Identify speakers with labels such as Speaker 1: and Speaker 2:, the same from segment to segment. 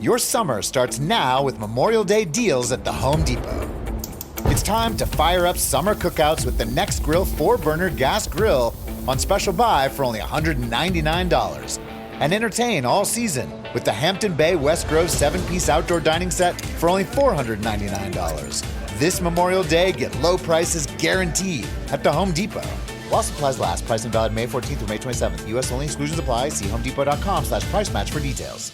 Speaker 1: Your summer starts now with Memorial Day deals at the Home Depot. It's time to fire up summer cookouts with the Next Grill 4-burner gas grill on special buy for only $199. And entertain all season with the Hampton Bay West Grove 7-piece outdoor dining set for only $499. This Memorial Day, get low prices guaranteed at the Home Depot. While supplies last, price and valid May 14th through May 27th. U.S. only, exclusions apply. See homedepot.com/price match for details.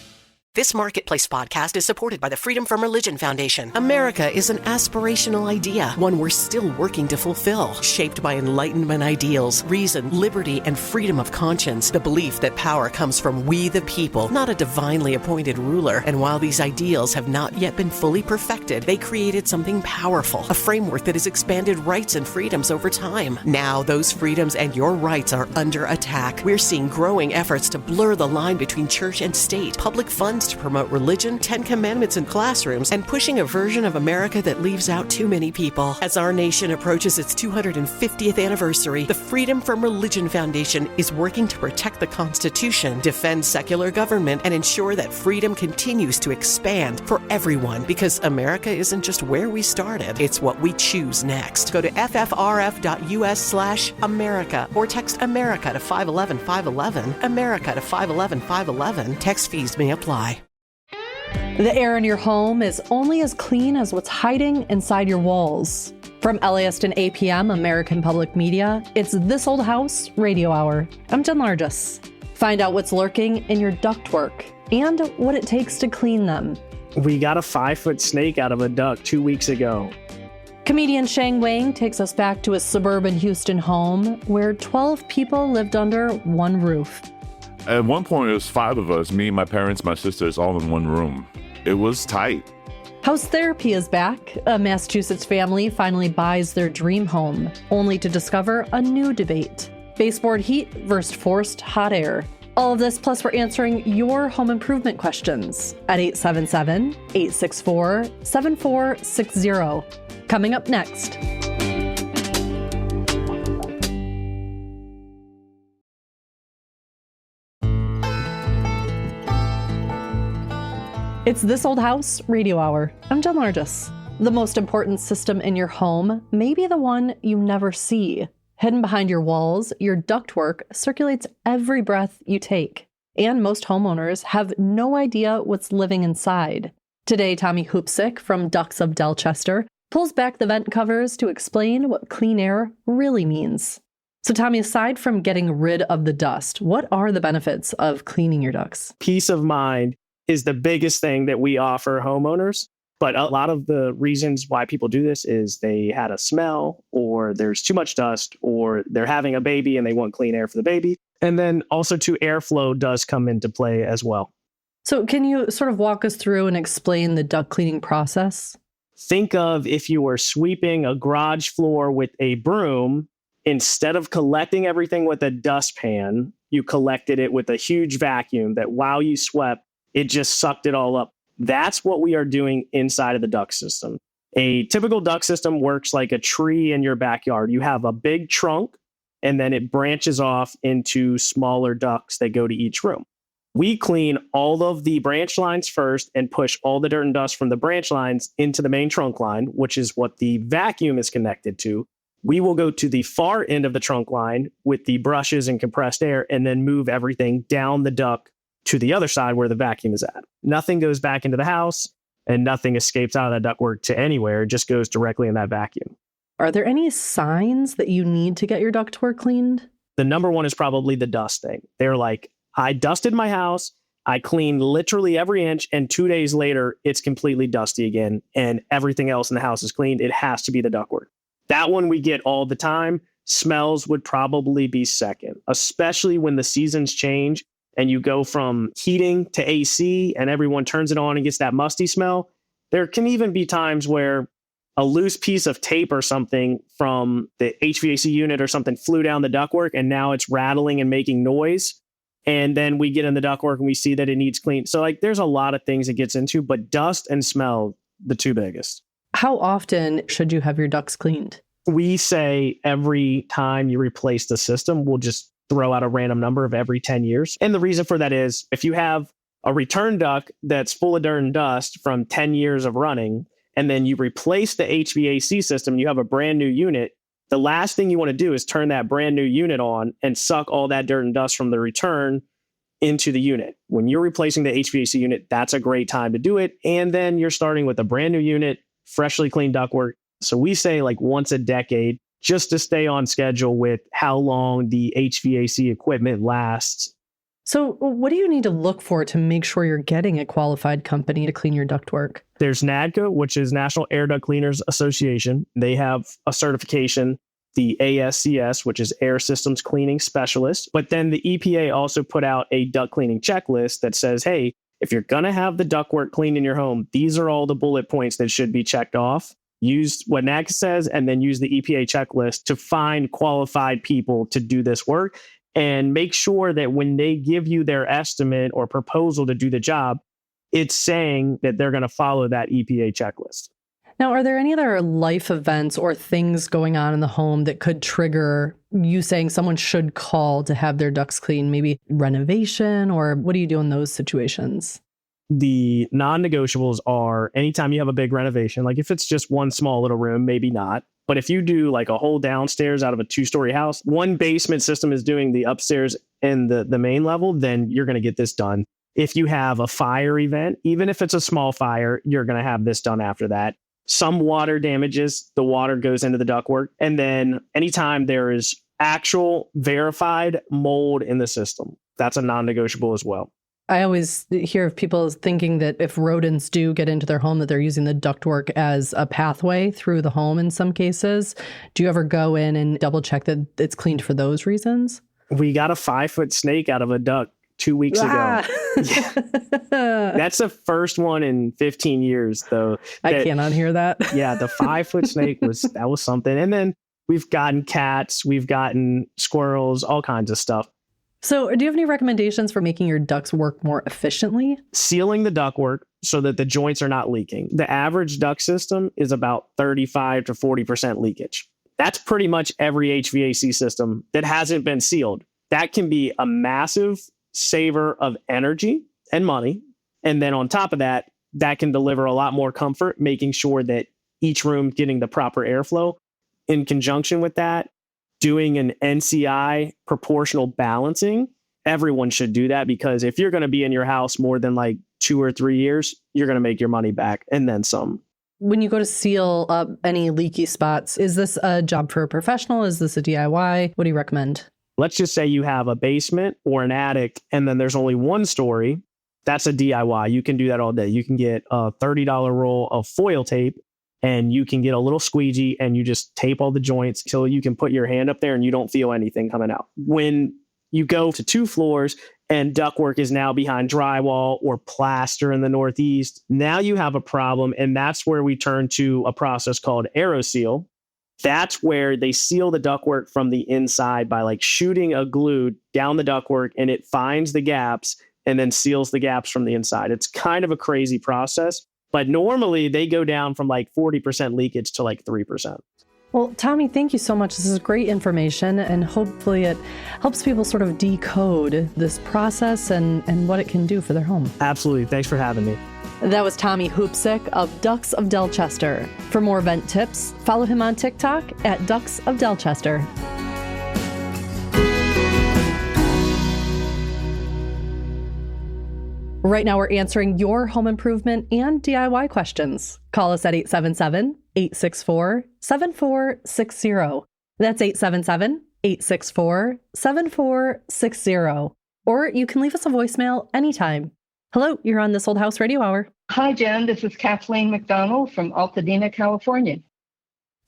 Speaker 2: This Marketplace podcast is supported by the Freedom from Religion Foundation. America is an aspirational idea, one we're still working to fulfill. Shaped by Enlightenment ideals, reason, liberty, and freedom of conscience, the belief that power comes from we the people, not a divinely appointed ruler. And while these ideals have not yet been fully perfected, they created something powerful, a framework that has expanded rights and freedoms over time. Now, those freedoms and your rights are under attack. We're seeing growing efforts to blur the line between church and state, public funds to promote religion, 10 commandments in classrooms, and pushing a version of America that leaves out too many people. As our nation approaches its 250th anniversary, the Freedom from Religion Foundation is working to protect the Constitution, defend secular government, and ensure that freedom continues to expand for everyone, because America isn't just where we started, it's what we choose next. Go to ffrf.us/America or text America to 511-511, America to 511-511. Text fees may apply.
Speaker 3: The air in your home is only as clean as what's hiding inside your walls. From LAist and APM, American Public Media, it's This Old House Radio Hour. I'm Jen Largis. Find out what's lurking in your ductwork and what it takes to clean them.
Speaker 4: We got a 5-foot snake out of a duct 2 weeks ago.
Speaker 3: Comedian Sheng Wang takes us back to a suburban Houston home where 12 people lived under one roof.
Speaker 5: At one point, it was 5 of us, me, my parents, my sisters, all in one room. It was tight.
Speaker 3: House therapy is back. A Massachusetts family finally buys their dream home, only to discover a new debate. Baseboard heat versus forced hot air. All of this, plus we're answering your home improvement questions at 877-864-7460. Coming up next. It's This Old House Radio Hour. I'm Jen Largis. The most important system in your home may be the one you never see. Hidden behind your walls, your ductwork circulates every breath you take. And most homeowners have no idea what's living inside. Today, Tommy Hoopsick from Ducts of Delchester pulls back the vent covers to explain what clean air really means. So Tommy, aside from getting rid of the dust, what are the benefits of cleaning your ducts?
Speaker 4: Peace of mind is the biggest thing that we offer homeowners. But a lot of the reasons why people do this is they had a smell, or there's too much dust, or they're having a baby and they want clean air for the baby. And then also too, airflow does come into play as well.
Speaker 3: So can you sort of walk us through and explain the duct cleaning process?
Speaker 4: Think of if you were sweeping a garage floor with a broom, instead of collecting everything with a dustpan, you collected it with a huge vacuum that while you swept, it just sucked it all up. That's what we are doing inside of the duct system. A typical duct system works like a tree in your backyard. You have a big trunk, and then it branches off into smaller ducts that go to each room. We clean all of the branch lines first and push all the dirt and dust from the branch lines into the main trunk line, which is what the vacuum is connected to. We will go to the far end of the trunk line with the brushes and compressed air, and then move everything down the duct to the other side where the vacuum is at. Nothing goes back into the house and nothing escapes out of that ductwork to anywhere. It just goes directly in that vacuum.
Speaker 3: Are there any signs that you need to get your ductwork cleaned?
Speaker 4: The number one is probably the dust thing. They're like, I dusted my house, I cleaned literally every inch, and 2 days later, it's completely dusty again, and everything else in the house is cleaned. It has to be the ductwork. That one we get all the time. Smells would probably be second, especially when the seasons change and you go from heating to AC and everyone turns it on and gets that musty smell. There can even be times where a loose piece of tape or something from the HVAC unit or something flew down the ductwork and now it's rattling and making noise. And then we get in the ductwork and we see that it needs clean. So like there's a lot of things it gets into, but dust and smell, the two biggest.
Speaker 3: How often should you have your ducts cleaned?
Speaker 4: We say every time you replace the system, we'll just throw out a random number of every 10 years. And the reason for that is if you have a return duct that's full of dirt and dust from 10 years of running, and then you replace the HVAC system, you have a brand new unit, the last thing you want to do is turn that brand new unit on and suck all that dirt and dust from the return into the unit. When you're replacing the HVAC unit, that's a great time to do it. And then you're starting with a brand new unit, freshly cleaned ductwork. So we say like once a decade, just to stay on schedule with how long the HVAC equipment lasts.
Speaker 3: So what do you need to look for to make sure you're getting a qualified company to clean your ductwork?
Speaker 4: There's NADCA, which is National Air Duct Cleaners Association. They have a certification, the ASCS, which is Air Systems Cleaning Specialist. But then the EPA also put out a duct cleaning checklist that says, hey, if you're going to have the ductwork cleaned in your home, these are all the bullet points that should be checked off. Use what NADCA says, and then use the EPA checklist to find qualified people to do this work. And make sure that when they give you their estimate or proposal to do the job, it's saying that they're going to follow that EPA checklist.
Speaker 3: Now, are there any other life events or things going on in the home that could trigger you saying someone should call to have their ducts cleaned? Maybe renovation, or what do you do in those situations?
Speaker 4: The non-negotiables are anytime you have a big renovation, like if it's just one small little room, maybe not. But if you do like a whole downstairs out of a 2-story house, one basement system is doing the upstairs and the main level, then you're going to get this done. If you have a fire event, even if it's a small fire, you're going to have this done after that. Some water damages, the water goes into the ductwork. And then anytime there is actual verified mold in the system, that's a non-negotiable as well.
Speaker 3: I always hear of people thinking that if rodents do get into their home, that they're using the ductwork as a pathway through the home in some cases. Do you ever go in and double check that it's cleaned for those reasons?
Speaker 4: We got a 5-foot snake out of a duct 2 weeks ago. Yeah. That's the first one in 15 years, though.
Speaker 3: I cannot hear that.
Speaker 4: Yeah, the 5-foot snake was something. And then we've gotten cats, we've gotten squirrels, all kinds of stuff.
Speaker 3: So do you have any recommendations for making your ducts work more efficiently?
Speaker 4: Sealing the ductwork so that the joints are not leaking. The average duct system is about 35 to 40% leakage. That's pretty much every HVAC system that hasn't been sealed. That can be a massive saver of energy and money. And then on top of that, that can deliver a lot more comfort, making sure that each room getting the proper airflow. In conjunction with that, doing an NCI proportional balancing, everyone should do that, because if you're going to be in your house more than like 2 or 3 years, you're going to make your money back and then some.
Speaker 3: When you go to seal up any leaky spots, is this a job for a professional? Is this a DIY? What do you recommend?
Speaker 4: Let's just say you have a basement or an attic and then there's only one story. That's a DIY. You can do that all day. You can get a $30 roll of foil tape, and you can get a little squeegee and you just tape all the joints till you can put your hand up there and you don't feel anything coming out. When you go to 2 floors and ductwork is now behind drywall or plaster in the Northeast, now you have a problem. And that's where we turn to a process called AeroSeal. That's where they seal the ductwork from the inside by like shooting a glue down the ductwork, and it finds the gaps and then seals the gaps from the inside. It's kind of a crazy process. But normally they go down from like 40% leakage to like 3%.
Speaker 3: Well, Tommy, thank you so much. This is great information, and hopefully it helps people sort of decode this process and what it can do for their home.
Speaker 4: Absolutely. Thanks for having me.
Speaker 3: That was Tommy Hoopsick of Ducts of Delchester. For more vent tips, follow him on TikTok at Ducts of Delchester. Right now, we're answering your home improvement and DIY questions. Call us at 877-864-7460. That's 877-864-7460. Or you can leave us a voicemail anytime. Hello, you're on This Old House Radio Hour.
Speaker 6: Hi, Jen. This is Kathleen McDonald from Altadena, California.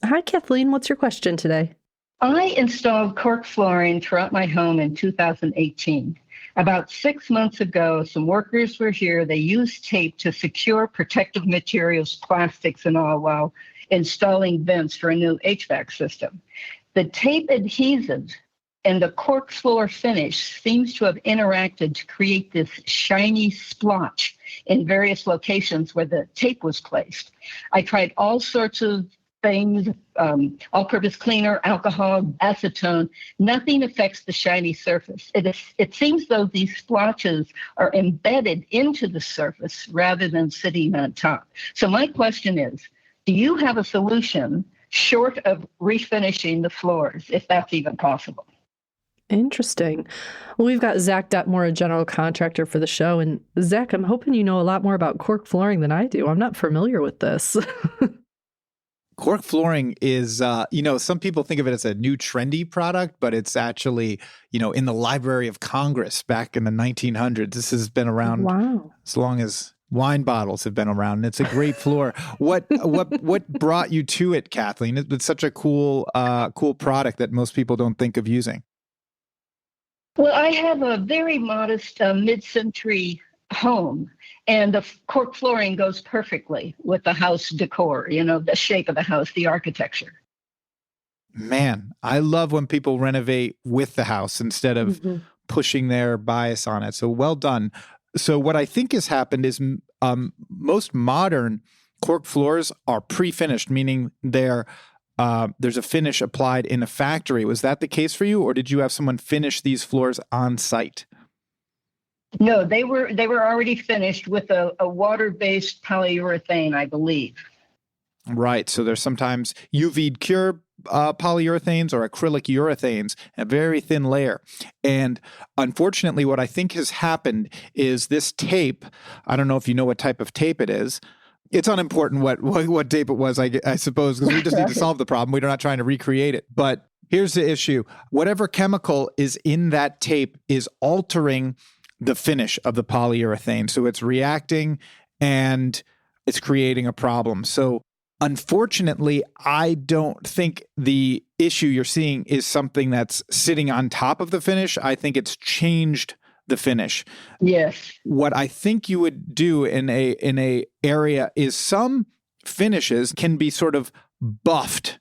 Speaker 3: Hi, Kathleen. What's your question today?
Speaker 6: I installed cork flooring throughout my home in 2018. About 6 months ago, some workers were here. They used tape to secure protective materials, plastics and all, while installing vents for a new HVAC system. The tape adhesive and the cork floor finish seems to have interacted to create this shiny splotch in various locations where the tape was placed. I tried all sorts of things, all-purpose cleaner, alcohol, acetone. Nothing affects the shiny surface. It seems though these splotches are embedded into the surface rather than sitting on top. So my question is, do you have a solution short of refinishing the floors, if that's even possible?
Speaker 3: Interesting. Well, we've got Zach Detmore, a general contractor for the show. And Zach, I'm hoping you know a lot more about cork flooring than I do. I'm not familiar with this.
Speaker 7: Cork flooring is, some people think of it as a new trendy product, but it's actually, in the Library of Congress back in the 1900s. This has been around as long as wine bottles have been around, and it's a great floor. What brought you to it, Kathleen? It's such a cool product that most people don't think of using.
Speaker 6: Well, I have a very modest mid-century home, and the cork flooring goes perfectly with the house decor, the shape of the house, the architecture.
Speaker 7: Man, I love when people renovate with the house instead of pushing their bias on it. So well done. So what I think has happened is most modern cork floors are pre-finished, meaning there's a finish applied in a factory. Was that the case for you, or did you have someone finish these floors on site?
Speaker 6: No, they were already finished with a water-based polyurethane, I believe.
Speaker 7: Right. So there's sometimes UV cure polyurethanes or acrylic urethanes, a very thin layer. And unfortunately, what I think has happened is this tape, I don't know if you know what type of tape it is. It's unimportant what tape it was, I suppose, because we just need to solve the problem. We're not trying to recreate it. But here's the issue. Whatever chemical is in that tape is altering the finish of the polyurethane. So it's reacting and it's creating a problem. So unfortunately, I don't think the issue you're seeing is something that's sitting on top of the finish. I think it's changed the finish.
Speaker 6: Yes.
Speaker 7: What I think you would do in a area is some finishes can be sort of buffed.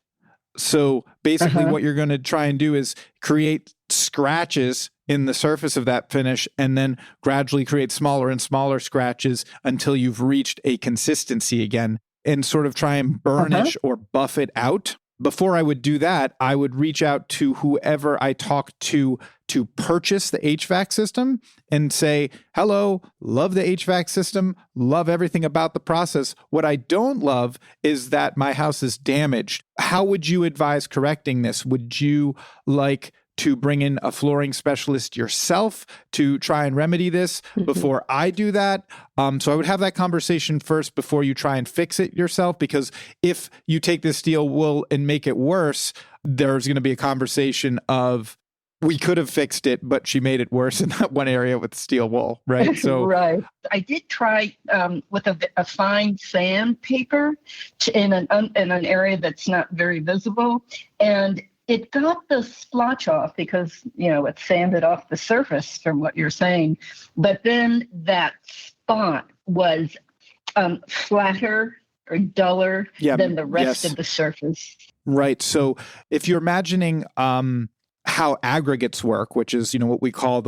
Speaker 7: So basically what you're going to try and do is create scratches in the surface of that finish and then gradually create smaller and smaller scratches until you've reached a consistency again and sort of try and burnish or buff it out. Before I would do that, I would reach out to whoever I talked to purchase the HVAC system and say, hello, love the HVAC system, love everything about the process. What I don't love is that my house is damaged. How would you advise correcting this? Would you like to bring in a flooring specialist yourself to try and remedy this before I do that? So I would have that conversation first before you try and fix it yourself, because if you take this steel wool and make it worse, there's going to be a conversation of, we could have fixed it, but she made it worse in that one area with steel wool, right? So
Speaker 6: right. I did try with a fine sandpaper in an area that's not very visible, and it got the splotch off because, it sanded off the surface from what you're saying. But then that spot was flatter or duller than the rest of the surface.
Speaker 7: Right. So if you're imagining how aggregates work, which is, what we call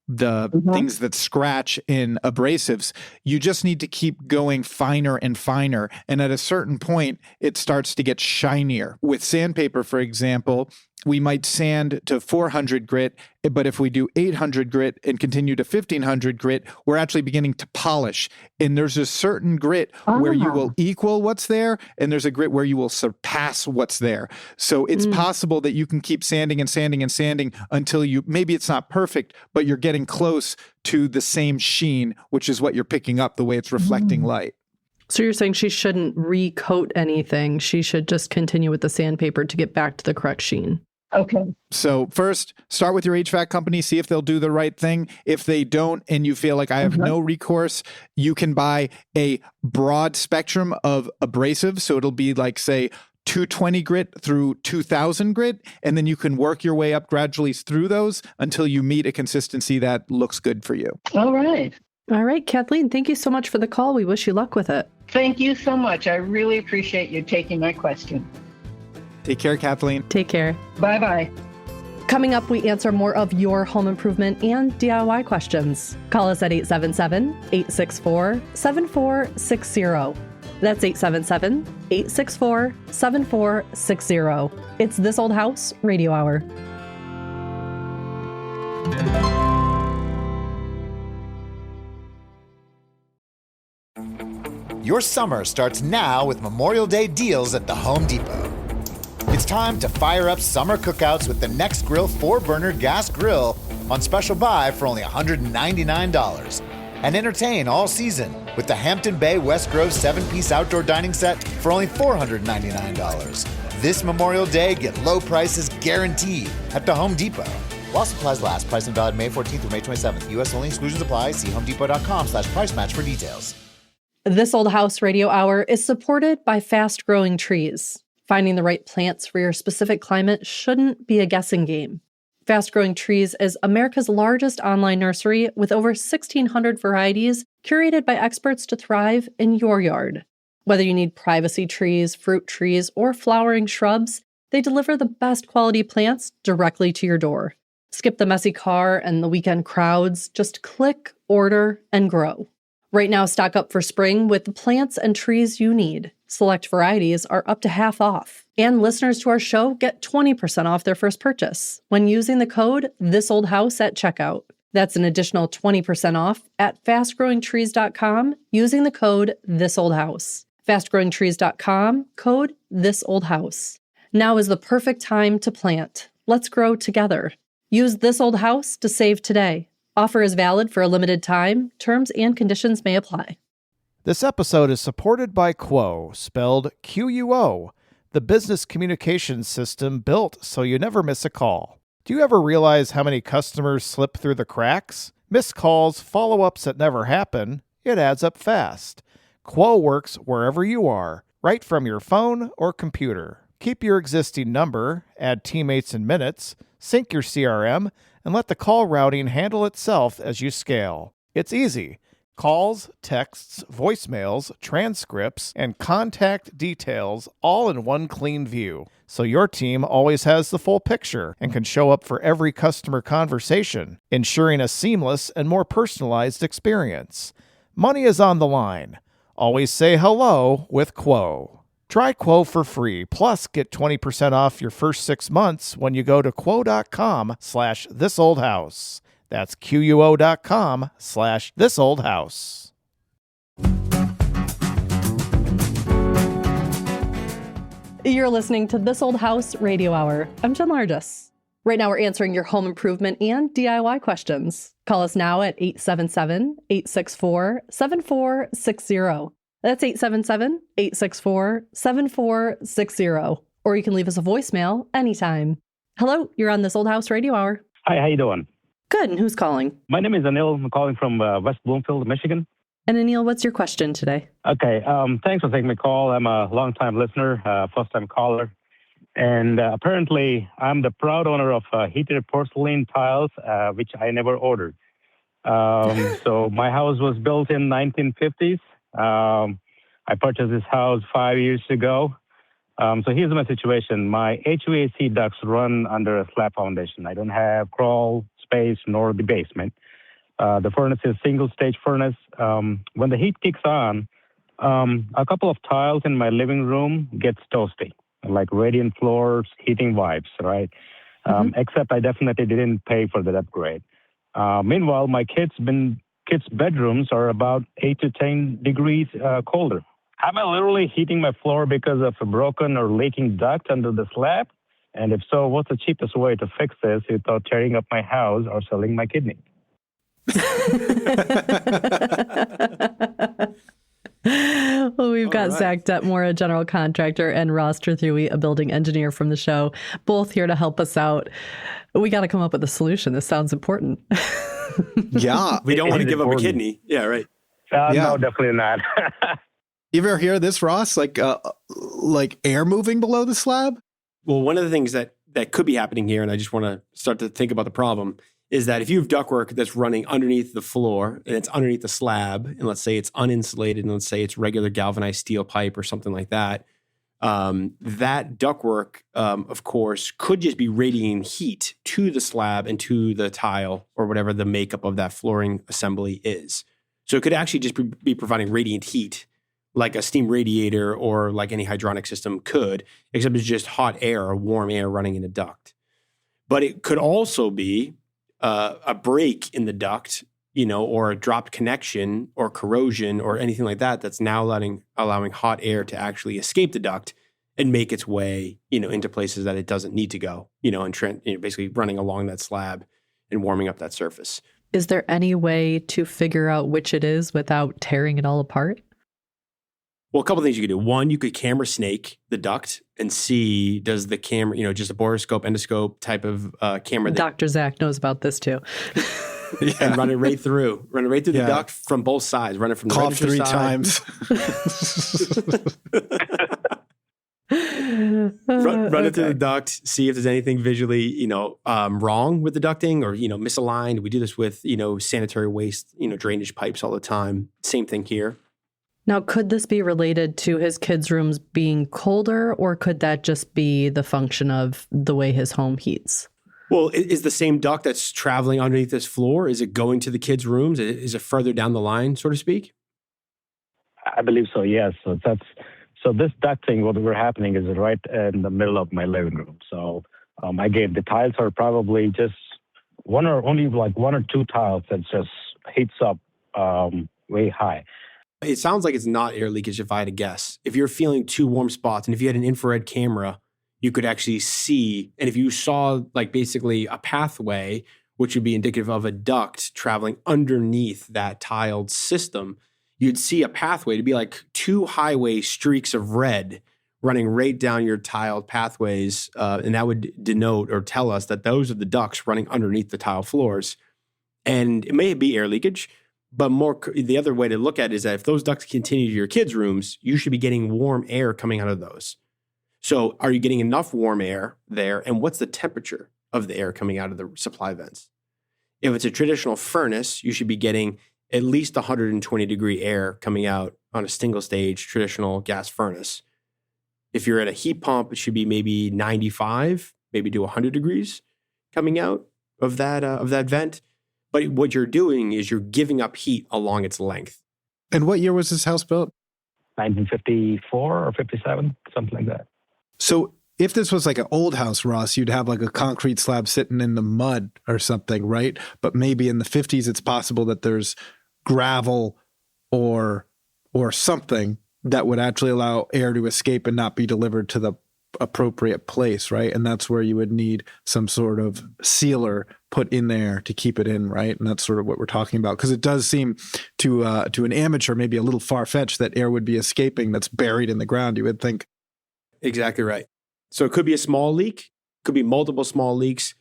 Speaker 7: the things that scratch in abrasives, you just need to keep going finer and finer. And at a certain point, it starts to get shinier. With sandpaper, for example, we might sand to 400 grit, but if we do 800 grit and continue to 1500 grit, we're actually beginning to polish. And there's a certain grit where you will equal what's there, and there's a grit where you will surpass what's there. So it's possible that you can keep sanding and sanding and sanding until maybe it's not perfect, but you're getting close to the same sheen, which is what you're picking up the way it's reflecting light.
Speaker 3: So you're saying she shouldn't recoat anything. She should just continue with the sandpaper to get back to the correct sheen.
Speaker 6: Okay.
Speaker 7: So first, start with your HVAC company, see if they'll do the right thing. If they don't, and you feel like I have no recourse, you can buy a broad spectrum of abrasives. So it'll be like, say, 220 grit through 2000 grit, and then you can work your way up gradually through those until you meet a consistency that looks good for you.
Speaker 6: All right.
Speaker 3: All right, Kathleen, thank you so much for the call. We wish you luck with it.
Speaker 6: Thank you so much. I really appreciate you taking my question.
Speaker 7: Take care, Kathleen.
Speaker 3: Take care.
Speaker 6: Bye-bye.
Speaker 3: Coming up, we answer more of your home improvement and DIY questions. Call us at 877-864-7460. That's 877-864-7460. It's This Old House Radio Hour.
Speaker 1: Your summer starts now with Memorial Day deals at the Home Depot. It's time to fire up summer cookouts with the Next Grill 4-burner gas grill on special buy for only $199. And entertain all season with the Hampton Bay West Grove 7-piece outdoor dining set for only $499. This Memorial Day, get low prices guaranteed at the Home Depot. While supplies last, price and valid May 14th through May 27th. U.S. only, exclusions apply. See homedepot.com/price match for details.
Speaker 3: This Old House Radio Hour is supported by fast-growing trees. Finding the right plants for your specific climate shouldn't be a guessing game. Fast Growing Trees is America's largest online nursery with over 1,600 varieties curated by experts to thrive in your yard. Whether you need privacy trees, fruit trees, or flowering shrubs, they deliver the best quality plants directly to your door. Skip the messy car and the weekend crowds. Just click, order, and grow. Right now, stock up for spring with the plants and trees you need. Select varieties are up to half off. And listeners to our show get 20% off their first purchase when using the code THISOLDHOUSE at checkout. That's an additional 20% off at fastgrowingtrees.com using the code THISOLDHOUSE. Fastgrowingtrees.com, code THISOLDHOUSE. Now is the perfect time to plant. Let's grow together. Use This Old House to save today. Offer is valid for a limited time. Terms and conditions may apply.
Speaker 8: This episode is supported by Quo, spelled Quo, the business communications system built so you never miss a call. Do you ever realize how many customers slip through the cracks? Missed calls, follow-ups that never happen. It adds up fast. Quo works wherever you are, right from your phone or computer. Keep your existing number, add teammates and minutes, sync your CRM, and let the call routing handle itself as you scale. It's easy. Calls, texts, voicemails, transcripts, and contact details all in one clean view. So your team always has the full picture and can show up for every customer conversation, ensuring a seamless and more personalized experience. Money is on the line. Always say hello with Quo. Try Quo for free, plus get 20% off your first 6 months when you go to quo.com/thisoldhouse. That's quo.com/thisoldhouse.
Speaker 3: You're listening to This Old House Radio Hour. I'm Jen Largis. Right now we're answering your home improvement and DIY questions. Call us now at 877-864-7460. That's 877-864-7460. Or you can leave us a voicemail anytime. Hello, you're on This Old House Radio Hour.
Speaker 9: Hi, how you doing?
Speaker 3: Good, and who's calling?
Speaker 9: My name is Anil. I'm calling from West Bloomfield, Michigan.
Speaker 3: And Anil, what's your question today?
Speaker 9: Okay, thanks for taking my call. I'm a long-time listener, first-time caller. And apparently, I'm the proud owner of heated porcelain tiles, which I never ordered. So my house was built in 1950s. I purchased this house 5 years ago. So here's my situation. My HVAC ducts run under a slab foundation. I don't have crawl space nor the basement. The furnace is single-stage furnace. When the heat kicks on, a couple of tiles in my living room gets toasty, like radiant floors, heating vibes, right? Except I definitely didn't pay for that upgrade. Meanwhile, my kids' bedrooms are about 8 to 10 degrees colder. Am I literally heating my floor because of a broken or leaking duct under the slab? And if so, what's the cheapest way to fix this without tearing up my house or selling my kidney?
Speaker 3: Well, we've got Zach Detmore, a general contractor, and Ross Trethewey, a building engineer from the show, both here to help us out. We got to come up with a solution. This sounds important.
Speaker 10: Yeah. We don't want to give up a kidney. Yeah, right.
Speaker 9: No, definitely not.
Speaker 7: You ever hear this, Ross? Like air moving below the slab?
Speaker 10: Well, one of the things that could be happening here, and I just want to start to think about the problem, is that if you have ductwork that's running underneath the floor and it's underneath the slab, and let's say it's uninsulated, and let's say it's regular galvanized steel pipe or something like that, that ductwork, of course, could just be radiating heat to the slab and to the tile or whatever the makeup of that flooring assembly is. So it could actually just be providing radiant heat like a steam radiator or like any hydronic system could, except it's just hot air or warm air running in a duct. But it could also be a break in the duct, or a dropped connection or corrosion or anything like that that's now allowing hot air to actually escape the duct and make its way, into places that it doesn't need to go, and basically running along that slab and warming up that surface.
Speaker 3: Is there any way to figure out which it is without tearing it all apart?
Speaker 10: Well, a couple of things you could do. One, you could camera snake the duct and see, does the camera, just a borescope, endoscope type of camera.
Speaker 3: Dr. Zach knows about this too.
Speaker 10: And run it right through the duct from both sides. Run it from the
Speaker 7: cough
Speaker 10: register
Speaker 7: 3
Speaker 10: side.
Speaker 7: times.
Speaker 10: Run it through the duct, see if there's anything visually, wrong with the ducting or, misaligned. We do this with, sanitary waste, drainage pipes all the time. Same thing here.
Speaker 3: Now, could this be related to his kids' rooms being colder, or could that just be the function of the way his home heats?
Speaker 10: Well, is the same duct that's traveling underneath this floor, is it going to the kids' rooms? Is it further down the line, so to speak?
Speaker 9: I believe so, yes. So this ducting, what we're happening is right in the middle of my living room. So again, the tiles are probably just one or two tiles that just heats up way high.
Speaker 10: It sounds like it's not air leakage if I had to guess. If you're feeling 2 warm spots and if you had an infrared camera, you could actually see, and if you saw like basically a pathway, which would be indicative of a duct traveling underneath that tiled system, you'd see a pathway to be like 2 highway streaks of red running right down your tiled pathways. And that would denote or tell us that those are the ducts running underneath the tile floors. And it may be air leakage, but the other way to look at it is that if those ducts continue to your kids' rooms, you should be getting warm air coming out of those. So are you getting enough warm air there? And what's the temperature of the air coming out of the supply vents? If it's a traditional furnace, you should be getting at least 120 degree air coming out on a single stage traditional gas furnace. If you're at a heat pump, it should be maybe 95, maybe to 100 degrees coming out of that vent. But what you're doing is you're giving up heat along its length.
Speaker 7: And what year was this house built?
Speaker 9: 1954 or 57, something like that.
Speaker 7: So if this was like an old house, Ross, you'd have like a concrete slab sitting in the mud or something, right? But maybe in the 50s, it's possible that there's gravel or something that would actually allow air to escape and not be delivered to the appropriate place, right? And that's where you would need some sort of sealer put in there to keep it in, right? And that's sort of what we're talking about, because it does seem to an amateur maybe a little far-fetched that air would be escaping that's buried in the ground, you would think.
Speaker 10: Exactly right. So it could be a small leak, could be multiple small leaks.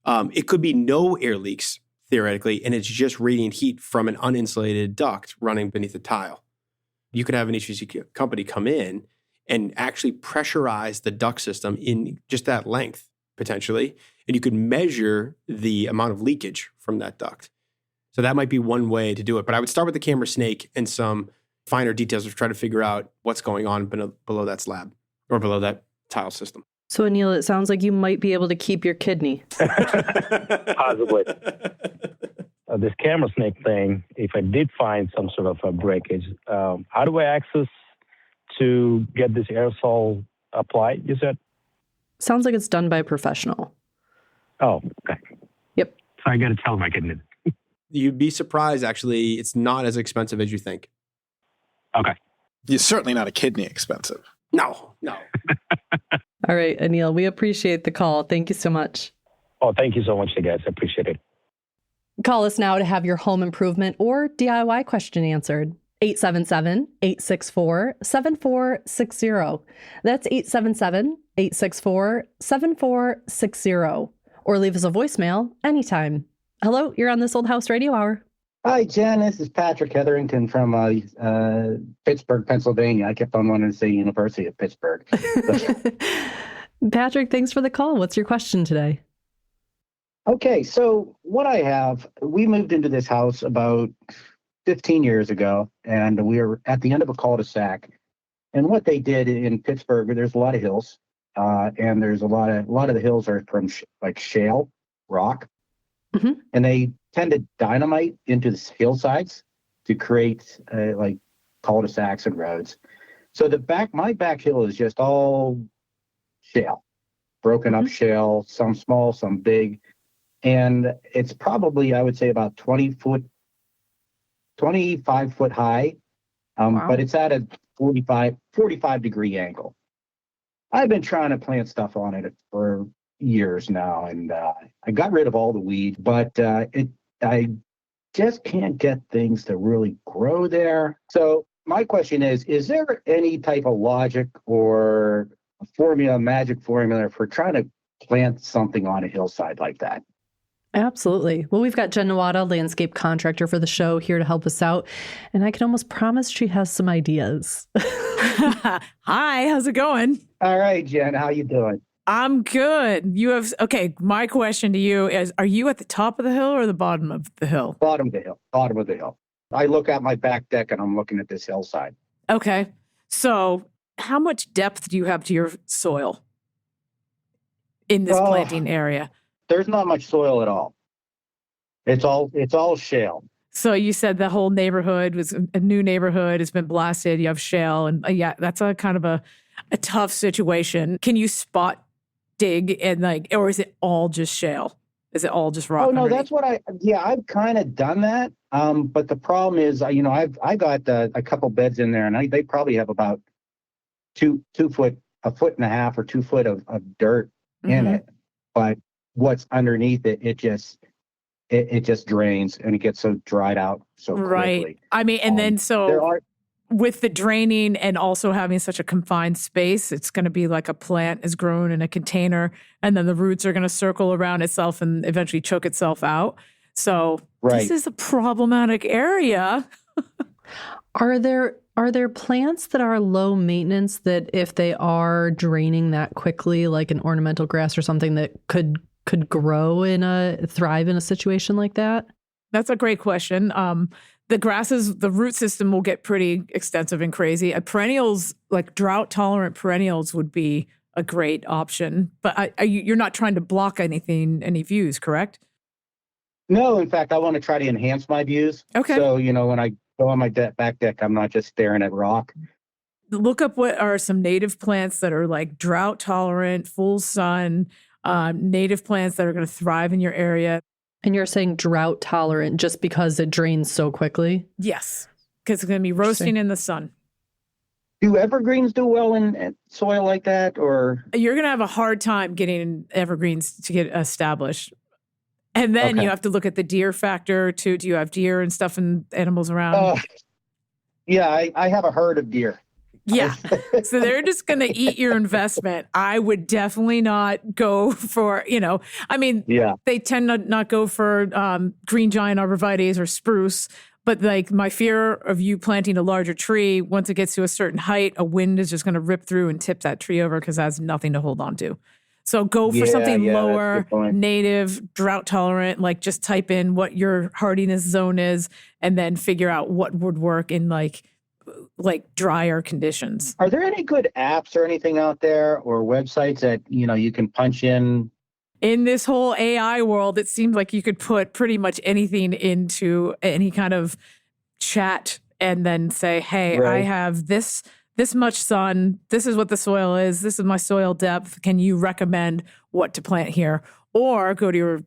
Speaker 10: It could be no air leaks, theoretically, and it's just radiant heat from an uninsulated duct running beneath the tile. You could have an HVAC company come in and actually pressurize the duct system in just that length, potentially, and you could measure the amount of leakage from that duct. So that might be one way to do it. But I would start with the camera snake and some finer details to try to figure out what's going on below that slab or below that tile system.
Speaker 3: So, Anil, it sounds like you might be able to keep your kidney.
Speaker 9: Possibly. This camera snake thing, if I did find some sort of a breakage, how do I access to get this aerosol applied, you said?
Speaker 3: Sounds like it's done by a professional.
Speaker 9: Oh, okay.
Speaker 3: Yep.
Speaker 9: So I got to tell them I can do it.
Speaker 10: You'd be surprised, actually. It's not as expensive as you think.
Speaker 9: Okay.
Speaker 7: It's certainly not a kidney expensive.
Speaker 10: No.
Speaker 3: All right, Anil, we appreciate the call. Thank you so much.
Speaker 9: Oh, thank you so much, you guys. I appreciate it.
Speaker 3: Call us now to have your home improvement or DIY question answered. 877-864-7460. That's 877-864-7460. Or leave us a voicemail anytime. Hello, you're on This Old House Radio Hour.
Speaker 11: Hi, Jen. This is Patrick Hetherington from Pittsburgh, Pennsylvania. I kept on wanting to say University of Pittsburgh.
Speaker 3: Patrick, thanks for the call. What's your question today?
Speaker 11: Okay, so what I have, we moved into this house about 15 years ago, and we were at the end of a cul-de-sac. And what they did in Pittsburgh, there's a lot of hills, and there's a lot of the hills are from shale rock, and they tend to dynamite into the hillsides to create cul-de-sacs and roads. So my back hill is just all shale, broken up shale, some small, some big. And it's probably, I would say, about 25 foot high. But it's at a 45 degree angle. I've been trying to plant stuff on it for years now, and I got rid of all the weeds, but I just can't get things to really grow there. So my question is there any type of logic or magic formula for trying to plant something on a hillside like that?
Speaker 3: Absolutely. Well, we've got Jen Nawada, landscape contractor for the show, here to help us out. And I can almost promise she has some ideas.
Speaker 12: Hi, how's it going?
Speaker 11: All right, Jen, how you doing?
Speaker 12: I'm good. My question to you is, are you at the top of the hill or the bottom of the hill?
Speaker 11: Bottom of the hill. I look at my back deck and I'm looking at this hillside.
Speaker 12: Okay. So how much depth do you have to your soil in this planting area?
Speaker 11: There's not much soil at all. It's all shale.
Speaker 12: So you said the whole neighborhood was a new neighborhood, has been blasted. You have shale, and that's a kind of a tough situation. Can you spot dig and or is it all just shale? Is it all just rock?
Speaker 11: Oh no,
Speaker 12: underneath?
Speaker 11: that's what I've kind of done that. But the problem is, I got a couple beds in there, and they probably have about 2 foot, a foot and a half or 2 foot of dirt in it. But what's underneath it, it just drains and it gets so dried out so quickly.
Speaker 12: Right. I mean, and then with the draining and also having such a confined space, it's going to be like a plant is grown in a container, and then the roots are going to circle around itself and eventually choke itself out. So this is a problematic area.
Speaker 3: Are there plants that are low maintenance that if they are draining that quickly, like an ornamental grass or something, that could thrive in a situation like that?
Speaker 12: That's a great question. The grasses, the root system will get pretty extensive and crazy. Perennials, like drought-tolerant perennials, would be a great option. But you're not trying to block any views, correct?
Speaker 11: No, in fact, I want to try to enhance my views.
Speaker 12: Okay.
Speaker 11: So, when I go on my back deck, I'm not just staring at rock.
Speaker 12: Look up what are some native plants that are like drought-tolerant, full sun, native plants that are going to thrive in your area.
Speaker 3: And you're saying drought tolerant just because it drains so quickly?
Speaker 12: Yes, because it's going to be roasting in the sun.
Speaker 11: Do evergreens do well in soil like that, or?
Speaker 12: You're going to have a hard time getting evergreens to get established. And then you have to look at the deer factor too. Do you have deer and stuff and animals around?
Speaker 11: Yeah, I have a herd of deer.
Speaker 12: Yeah. So they're just going to eat your investment. I would definitely not go for, they tend to not go for green giant arborvitaes or spruce. But like my fear of you planting a larger tree, once it gets to a certain height, a wind is just going to rip through and tip that tree over because it has nothing to hold on to. So go for something lower, native, drought tolerant, like just type in what your hardiness zone is and then figure out what would work in like drier conditions.
Speaker 11: Are there any good apps or anything out there or websites that, you can punch in?
Speaker 12: In this whole AI world, it seems like you could put pretty much anything into any kind of chat and then say, hey, I have this much sun. This is what the soil is. This is my soil depth. Can you recommend what to plant here? Or go to your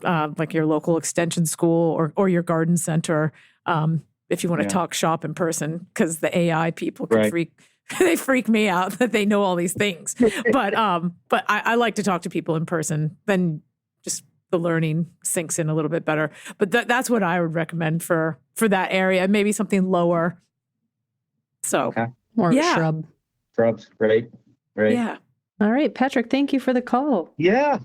Speaker 12: local extension school or your garden center. If you want to talk shop in person, because the AI people can freak me out that they know all these things. But I like to talk to people in person. Then just the learning sinks in a little bit better. But that's what I would recommend for that area. Maybe something lower. So
Speaker 3: more shrub.
Speaker 11: Shrubs, right?
Speaker 12: Yeah.
Speaker 3: All right, Patrick, thank you for the call.
Speaker 11: Yeah.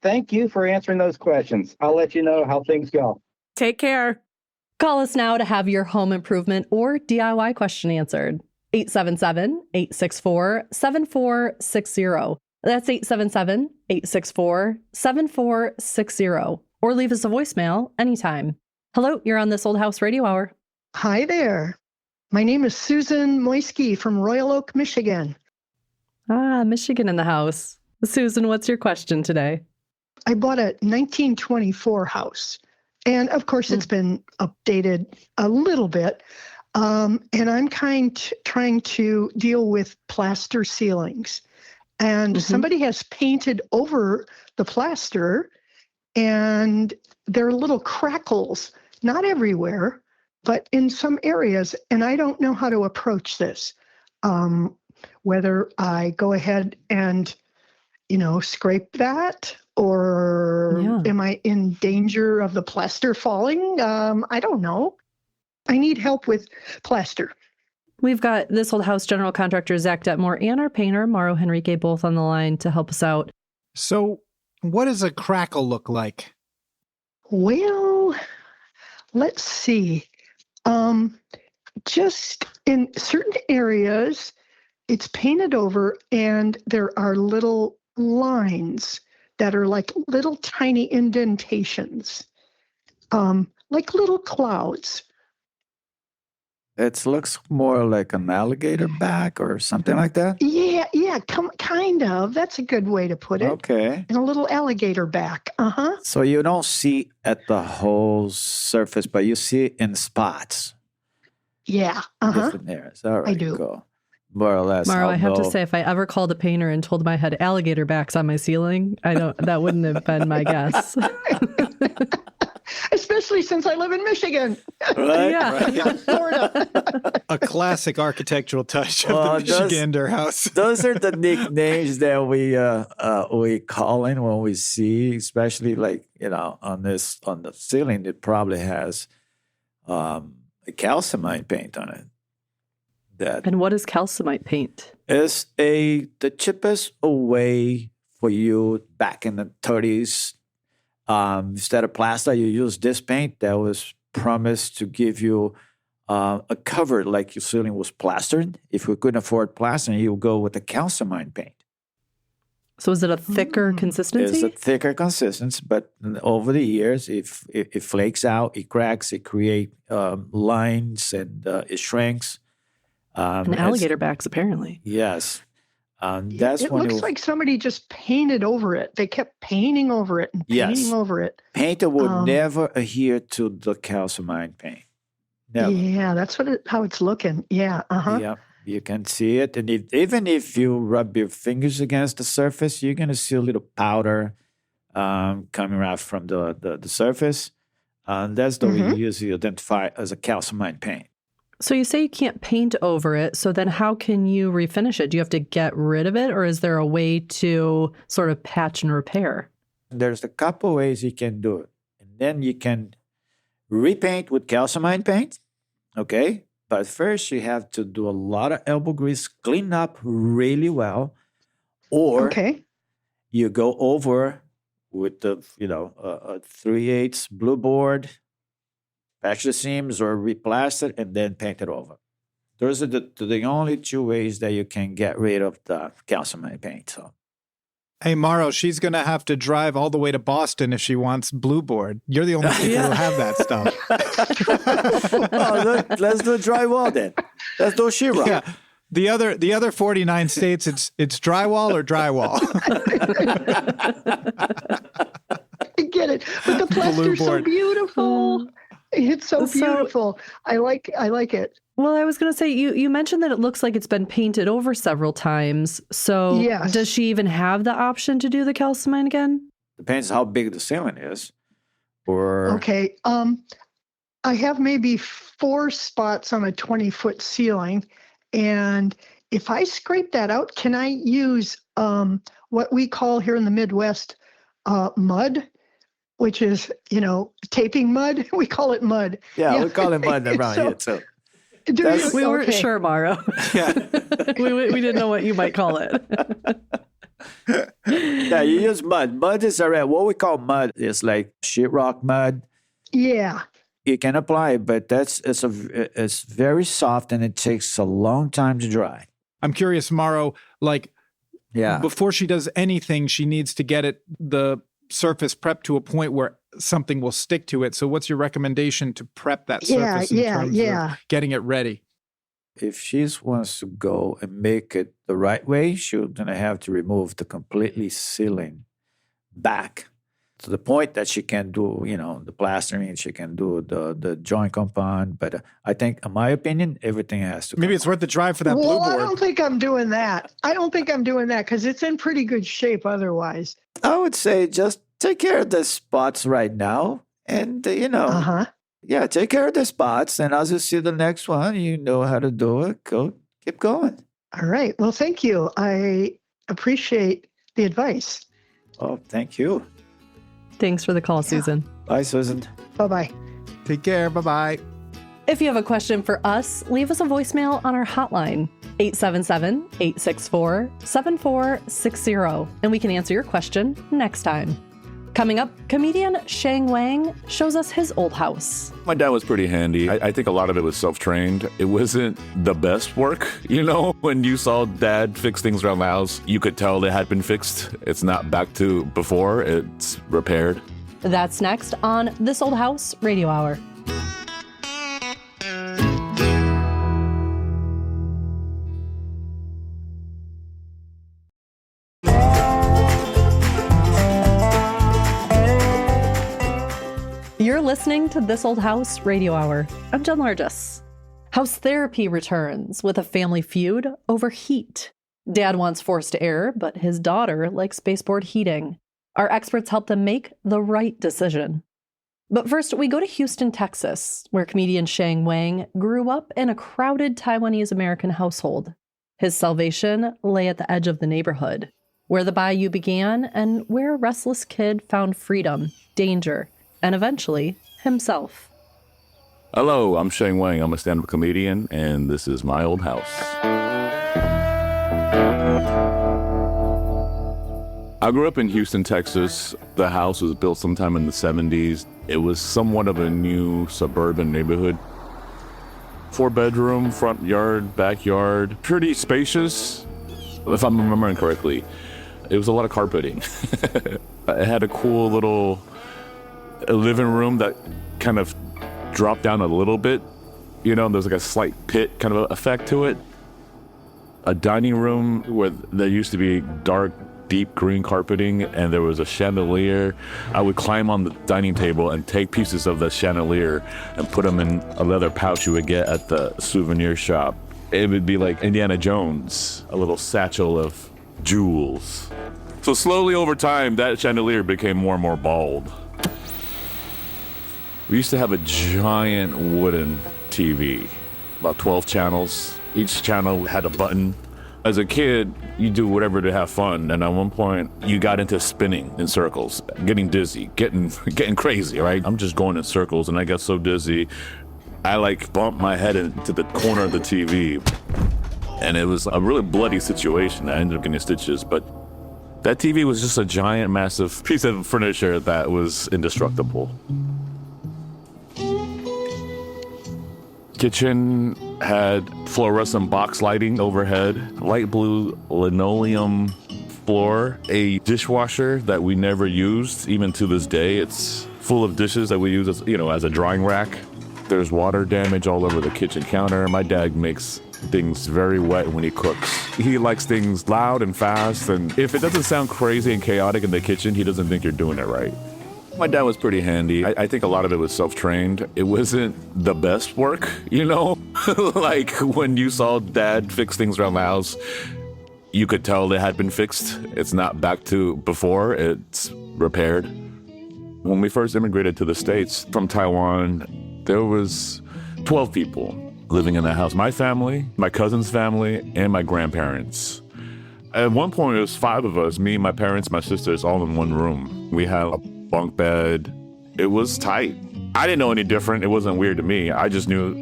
Speaker 11: Thank you for answering those questions. I'll let you know how things go.
Speaker 12: Take care.
Speaker 3: Call us now to have your home improvement or DIY question answered. 877-864-7460. That's 877-864-7460. Or leave us a voicemail anytime. Hello, you're on This Old House Radio Hour.
Speaker 13: Hi there. My name is Susan Moisky from Royal Oak, Michigan.
Speaker 3: Michigan in the house. Susan, what's your question today?
Speaker 13: I bought a 1924 house. And of course, it's been updated a little bit. And I'm trying to deal with plaster ceilings. And somebody has painted over the plaster, and there are little crackles, not everywhere, but in some areas. And I don't know how to approach this. Whether I go ahead and, scrape that, or am I in danger of the plaster falling? I don't know. I need help with plaster.
Speaker 3: We've got This Old House general contractor Zach Detmore and our painter Mauro Henrique both on the line to help us out.
Speaker 7: So what does a crackle look like?
Speaker 13: Well, let's see. Just in certain areas, it's painted over and there are little lines that are like little tiny indentations, like little clouds.
Speaker 14: It looks more like an alligator back or something like that?
Speaker 13: Yeah, kind of. That's a good way to put it.
Speaker 14: Okay.
Speaker 13: And a little alligator back.
Speaker 14: So you don't see at the whole surface, but you see it in spots.
Speaker 13: Yeah.
Speaker 14: Different areas. All right,
Speaker 13: I do.
Speaker 14: Cool. More or less.
Speaker 3: Mauro, I have to say, if I ever called a painter and told him I had alligator backs on my ceiling, that wouldn't have been my guess.
Speaker 13: Especially since I live in Michigan.
Speaker 14: Right?
Speaker 13: Yeah, Florida.
Speaker 7: A classic architectural touch of the Michigander house.
Speaker 14: Those are the nicknames that we call in when we see, especially like, on the ceiling, it probably has a calcimine paint on it.
Speaker 3: And what is calcimite paint?
Speaker 14: It's the cheapest way for you back in the 30s. Instead of plaster, you use this paint that was promised to give you a cover like your ceiling was plastered. If we couldn't afford plastering, you would go with the calcimine paint.
Speaker 3: So is it a thicker consistency?
Speaker 14: It's a thicker consistency, but over the years, if it flakes out, it cracks, it creates lines, and it shrinks.
Speaker 3: And alligator backs, apparently.
Speaker 14: Yes. That's
Speaker 13: it
Speaker 14: when
Speaker 13: looks like somebody just painted over it. They kept painting over it and painting over it.
Speaker 14: Painter would never adhere to the calcimine paint. Never.
Speaker 13: Yeah, that's how it's looking. Yeah.
Speaker 14: Yeah, you can see it. And even if you rub your fingers against the surface, you're going to see a little powder coming out from the surface. That's the way you usually identify as a calcimine paint.
Speaker 3: So you say you can't paint over it. So then how can you refinish it? Do you have to get rid of it, or is there a way to sort of patch and repair?
Speaker 14: There's a couple ways you can do it. And then you can repaint with calcimine paint, okay? But first you have to do a lot of elbow grease, clean up really well, or you go over with the, a 3/8 blue board, patch the seams or replaster and then paint it over. Those are the only two ways that you can get rid of the calcimine paint. So.
Speaker 7: Hey, Mauro, she's going to have to drive all the way to Boston if she wants blue board. You're the only people who have that stuff.
Speaker 14: Let's do drywall then. Let's do sheetrock.
Speaker 7: Yeah. The other 49 states, it's drywall or drywall.
Speaker 13: I get it. But the plaster's so beautiful. It's so beautiful. I like it.
Speaker 3: Well, I was going to say, you mentioned that it looks like it's been painted over several times. So does she even have the option to do the calcimine again?
Speaker 14: Depends how big the ceiling is.
Speaker 13: Okay. I have maybe 4 spots on a 20-foot ceiling. And if I scrape that out, can I use what we call here in the Midwest mud? Which is, taping mud. We call it mud.
Speaker 14: Yeah, we call it mud around here too.
Speaker 3: We weren't sure, Mauro. Yeah. we didn't know what you might call it.
Speaker 14: Yeah, you use mud. Mud is what we call mud is like sheetrock mud.
Speaker 13: Yeah.
Speaker 14: You can apply it, but it's very soft and it takes a long time to dry.
Speaker 7: I'm curious, Mauro, before she does anything, she needs to get the surface prepped to a point where something will stick to it. So what's your recommendation to prep that surface in terms of getting it ready?
Speaker 14: If she wants to go and make it the right way, she's going to have to remove the completely ceiling back to the point that she can do, the plastering, she can do the joint compound. But I think, in my opinion, everything has to.
Speaker 7: Maybe it's worth the drive for that blue board.
Speaker 13: I don't think I'm doing that. Because it's in pretty good shape otherwise.
Speaker 14: I would say just take care of the spots right now. And, yeah, take care of the spots. And as you see the next one, you know how to do it. Keep going.
Speaker 13: All right. Well, thank you. I appreciate the advice.
Speaker 14: Oh, thank you.
Speaker 3: Thanks for the call, Susan.
Speaker 14: Bye, Susan.
Speaker 13: Bye-bye.
Speaker 7: Take care. Bye-bye.
Speaker 3: If you have a question for us, leave us a voicemail on our hotline, 877-864-7460, and we can answer your question next time. Coming up, comedian Sheng Wang shows us his old house.
Speaker 5: My dad was pretty handy. I think a lot of it was self-trained. It wasn't the best work. When you saw Dad fix things around the house, you could tell they had been fixed. It's not back to before, it's repaired.
Speaker 3: That's next on This Old House Radio Hour. You're listening to This Old House Radio Hour. I'm Jen Largis. House therapy returns with a family feud over heat. Dad wants forced air, but his daughter likes baseboard heating. Our experts help them make the right decision. But first, we go to Houston, Texas, where comedian Sheng Wang grew up in a crowded Taiwanese-American household. His salvation lay at the edge of the neighborhood, where the Bayou began and where a restless kid found freedom, danger, and eventually, himself.
Speaker 5: Hello, I'm Sheng Wang. I'm a stand-up comedian, and this is my old house. I grew up in Houston, Texas. The house was built sometime in the 70s. It was somewhat of a new suburban neighborhood. 4-bedroom, front yard, backyard, pretty spacious, if I'm remembering correctly. It was a lot of carpeting. It had a cool little living room that kind of dropped down a little bit. There's like a slight pit kind of effect to it. A dining room where there used to be dark, deep green carpeting, and there was a chandelier. I would climb on the dining table and take pieces of the chandelier and put them in a leather pouch you would get at the souvenir shop. It would be like Indiana Jones, a little satchel of jewels. So slowly over time, that chandelier became more and more bald. We used to have a giant wooden TV, about 12 channels. Each channel had a button. As a kid, you do whatever to have fun, and at one point, you got into spinning in circles, getting dizzy, getting crazy, right? I'm just going in circles, and I got so dizzy, I bumped my head into the corner of the TV, and it was a really bloody situation. I ended up getting stitches, but that TV was just a giant, massive piece of furniture that was indestructible. Kitchen had fluorescent box lighting overhead, light blue linoleum floor, a dishwasher that we never used, even to this day. It's full of dishes that we use as a drying rack. There's water damage all over the kitchen counter. My dad makes things very wet when he cooks. He likes things loud and fast, and if it doesn't sound crazy and chaotic in the kitchen, he doesn't think you're doing it right. My dad was pretty handy. I think a lot of it was self-trained. It wasn't the best work, like when you saw Dad fix things around the house, you could tell they had been fixed. It's not back to before, it's repaired. When we first immigrated to the States from Taiwan, there was 12 people living in the house. My family, my cousin's family, and my grandparents. At one point, it was 5 of us, me, my parents, my sisters, all in one room. We had a bunk bed. It was tight. I didn't know any different. It wasn't weird to me. I just knew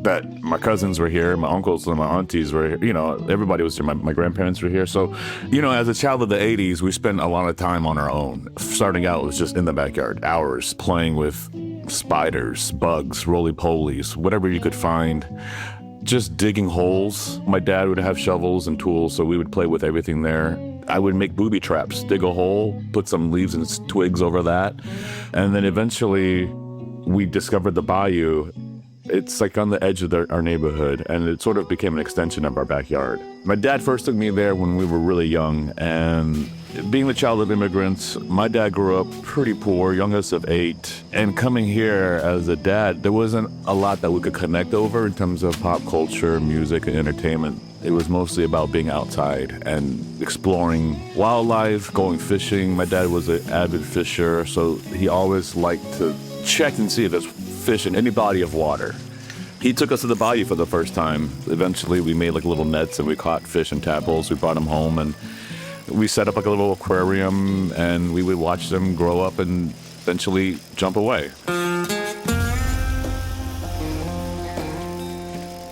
Speaker 5: that my cousins were here, my uncles and my aunties were here, everybody was here. My grandparents were here. So, as a child of the 80s, we spent a lot of time on our own. Starting out was just in the backyard, hours playing with spiders, bugs, roly-polies, whatever you could find. Just digging holes. My dad would have shovels and tools, so we would play with everything there. I would make booby traps, dig a hole, put some leaves and twigs over that. And then eventually we discovered the Bayou. It's on the edge of our neighborhood, and it sort of became an extension of our backyard. My dad first took me there when we were really young, and Being the child of immigrants, my dad grew up pretty poor, youngest of 8. And coming here as a dad, there wasn't a lot that we could connect over in terms of pop culture, music, and entertainment. It was mostly about being outside and exploring wildlife, going fishing. My dad was an avid fisher, so he always liked to check and see if there's fish in any body of water. He took us to the Bayou for the first time. Eventually, we made like little nets and we caught fish and tadpoles. We brought them home and we set up like a little aquarium and we would watch them grow up and eventually jump away.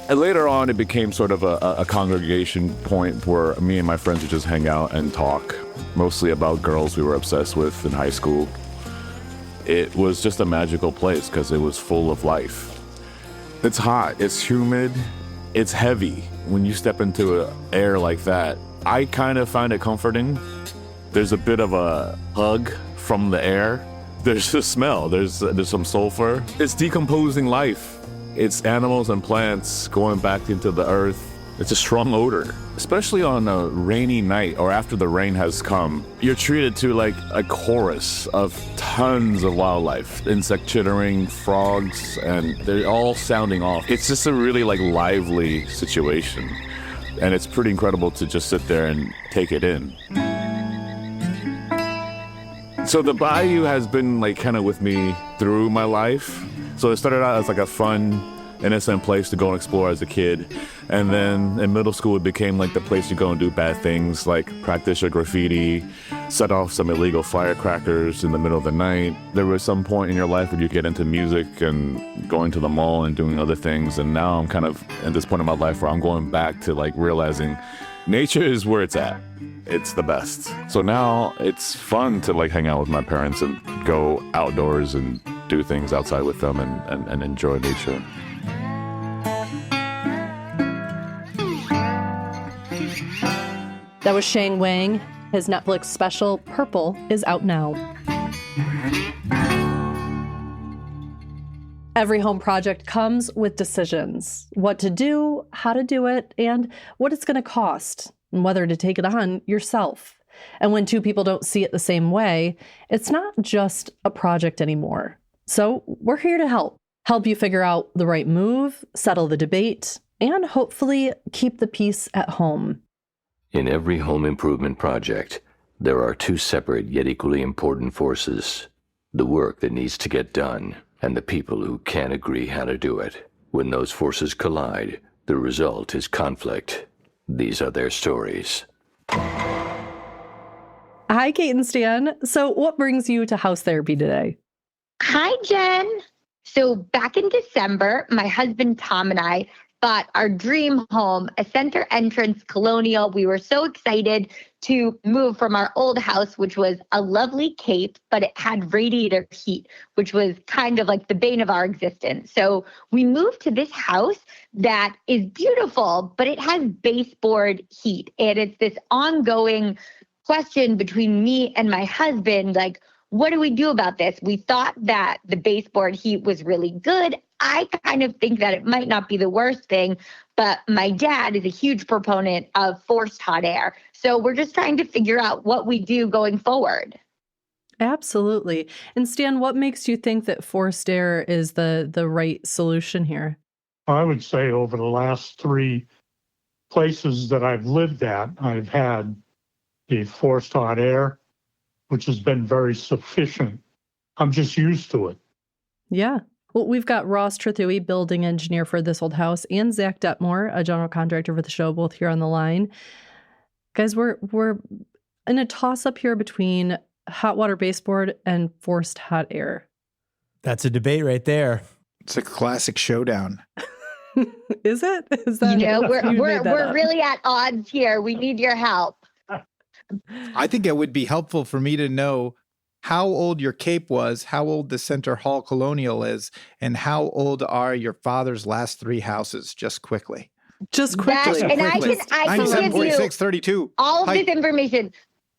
Speaker 5: And later on, it became sort of a congregation point where me and my friends would just hang out and talk, mostly about girls we were obsessed with in high school. It was just a magical place because it was full of life. It's hot, it's humid, it's heavy. When you step into air like that, I kind of find it comforting. There's a bit of a hug from the air. There's a smell, there's some sulfur. It's decomposing life. It's animals and plants going back into the earth. It's a strong odor, especially on a rainy night or after the rain has come. You're treated to like a chorus of tons of wildlife, insect chittering, frogs, and they're all sounding off. It's just a really like lively situation. And it's pretty incredible to just sit there and take it in. So the Bayou has been like kind of with me through my life. So it started out as like a fun, innocent place to go and explore as a kid. And then in middle school, it became like the place you go and do bad things, like practice your graffiti, set off some illegal firecrackers in the middle of the night. There was some point in your life where you get into music and going to the mall and doing other things. And now I'm kind of at this point in my life where I'm going back to like realizing nature is where it's at. It's the best. So now it's fun to like hang out with my parents and go outdoors and do things outside with them and enjoy nature.
Speaker 3: That was Sheng Wang. His Netflix special, Purple, is out now. Every home project comes with decisions. What to do, how to do it, and what it's going to cost, and whether to take it on yourself. And when two people don't see it the same way, it's not just a project anymore. So we're here to help you figure out the right move, settle the debate, and hopefully keep the peace at home.
Speaker 15: In every home improvement project, there are two separate yet equally important forces: the work that needs to get done and the people who can't agree how to do it. When those forces collide, the result is conflict. These are their stories.
Speaker 3: Hi, Kate and Stan. So what brings you to house therapy today?
Speaker 16: Hi, Jen. So back in December, my husband Tom and I bought our dream home, a center entrance colonial. We were so excited to move from our old house, which was a lovely cape, but it had radiator heat, which was kind of like the bane of our existence. So we moved to this house that is beautiful, but it has baseboard heat. And it's this ongoing question between me and my husband, like, what do we do about this? We thought that the baseboard heat was really good. I kind of think that it might not be the worst thing, but my dad is a huge proponent of forced hot air. So we're just trying to figure out what we do going forward.
Speaker 3: Absolutely. And Stan, what makes you think that forced air is the right solution here?
Speaker 17: I would say over the last 3 places that I've lived at, I've had the forced hot air, which has been very sufficient. I'm just used to it.
Speaker 3: Yeah. Well, we've got Ross Trethewey, building engineer for this old house, and Zach Detmore, a general contractor for the show, both here on the line. Guys, we're in a toss-up here between hot water baseboard and forced hot air.
Speaker 18: That's a debate right there.
Speaker 7: It's a classic showdown.
Speaker 3: Is it? Is that?
Speaker 16: We're really at odds here. We need your help.
Speaker 7: I think it would be helpful for me to know how old your cape was, how old the Center Hall Colonial is, and how old are your father's last 3 houses, just quickly.
Speaker 3: Just quickly.
Speaker 16: And I can give you
Speaker 7: 32.
Speaker 16: all of this information.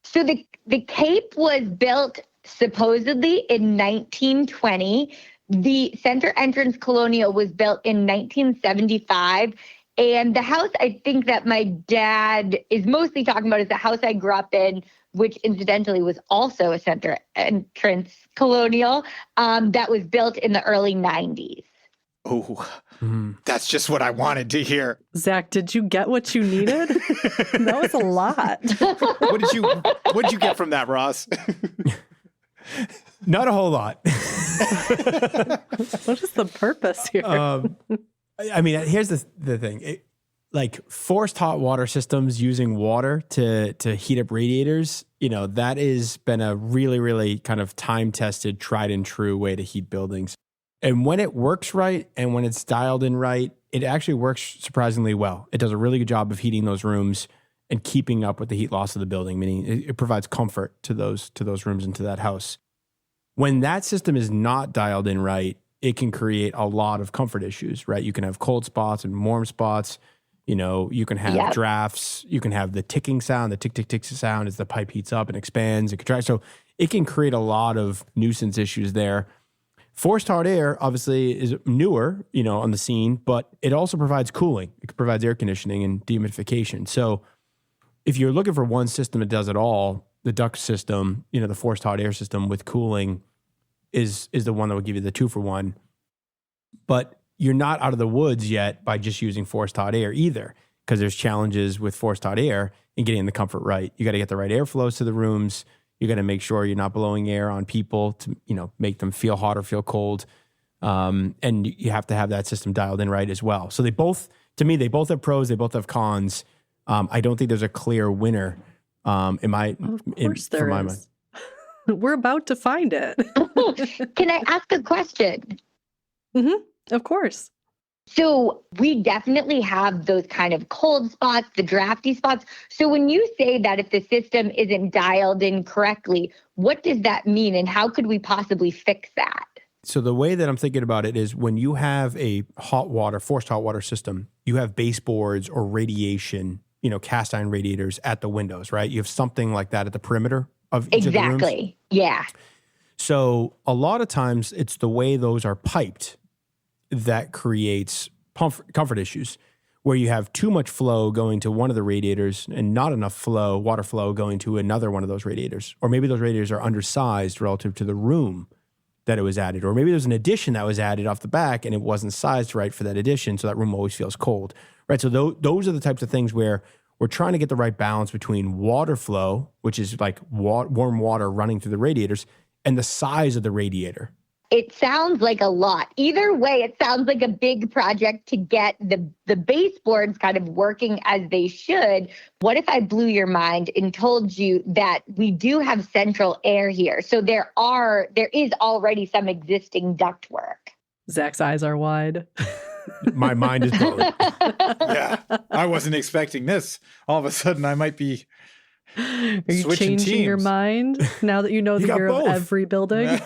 Speaker 16: So the cape was built supposedly in 1920. The center entrance colonial was built in 1975. And the house I think that my dad is mostly talking about is the house I grew up in, which incidentally was also a center entrance colonial that was built in the early 90s.
Speaker 7: Oh, that's just what I wanted to hear.
Speaker 3: Zach, did you get what you needed? That was a lot.
Speaker 7: What did you get from that, Ross?
Speaker 18: Not a whole lot.
Speaker 3: What is the purpose here?
Speaker 18: I mean, here's the thing. Like forced hot water systems using water to heat up radiators, that has been a really, really kind of time-tested, tried and true way to heat buildings. And when it works right and when it's dialed in right, it actually works surprisingly well. It does a really good job of heating those rooms and keeping up with the heat loss of the building, meaning it provides comfort to those rooms and to that house. When that system is not dialed in right, it can create a lot of comfort issues, right? You can have cold spots and warm spots. You can have drafts. You can have the ticking sound, the tick, tick, tick sound as the pipe heats up and expands and contracts. So it can create a lot of nuisance issues there. Forced hot air, obviously, is newer, on the scene, but it also provides cooling. It provides air conditioning and dehumidification. So if you're looking for one system that does it all, the duct system, the forced hot air system with cooling is the one that will give you the 2-for-1. But you're not out of the woods yet by just using forced hot air either, because there's challenges with forced hot air in getting the comfort right. You got to get the right airflows to the rooms. You got to make sure you're not blowing air on people to, make them feel hot or feel cold. And you have to have that system dialed in right as well. So they both have pros, they both have cons. I don't think there's a clear winner.
Speaker 3: Of course there is. We're about to find it.
Speaker 16: Can I ask a question?
Speaker 3: Mm-hmm. Of course.
Speaker 16: So we definitely have those kind of cold spots, the drafty spots. So when you say that if the system isn't dialed in correctly, what does that mean and how could we possibly fix that?
Speaker 18: So the way that I'm thinking about it is when you have a forced hot water system, you have baseboards or radiation, cast iron radiators at the windows, right? You have something like that at the perimeter of each of the rooms.
Speaker 16: Exactly. Yeah.
Speaker 18: So a lot of times it's the way those are piped that creates comfort issues, where you have too much flow going to one of the radiators and not enough water flow going to another one of those radiators. Or maybe those radiators are undersized relative to the room that it was added. Or maybe there's an addition that was added off the back and it wasn't sized right for that addition, so that room always feels cold, right? So those are the types of things where we're trying to get the right balance between water flow, which is like warm water running through the radiators, and the size of the radiator.
Speaker 16: It sounds like a lot. Either way, it sounds like a big project to get the baseboards kind of working as they should. What if I blew your mind and told you that we do have central air here? So there is already some existing ductwork.
Speaker 3: Zach's eyes are wide.
Speaker 18: My mind is blown.
Speaker 7: Yeah, I wasn't expecting this. All of a sudden, I might be
Speaker 3: Are you
Speaker 7: switching
Speaker 3: changing
Speaker 7: teams.
Speaker 3: your mind now that you know the year of every building?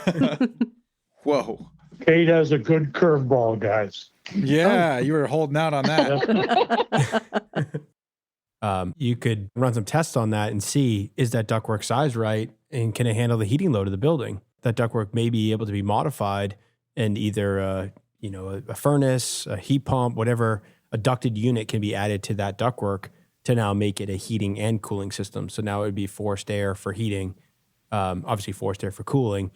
Speaker 7: Whoa.
Speaker 17: Kate has a good curveball, guys.
Speaker 7: Yeah, you were holding out on that.
Speaker 18: You could run some tests on that and see, is that ductwork size right? And can it handle the heating load of the building? That ductwork may be able to be modified and either a furnace, a heat pump, whatever, a ducted unit can be added to that ductwork to now make it a heating and cooling system. So now it would be forced air for heating, obviously forced air for cooling.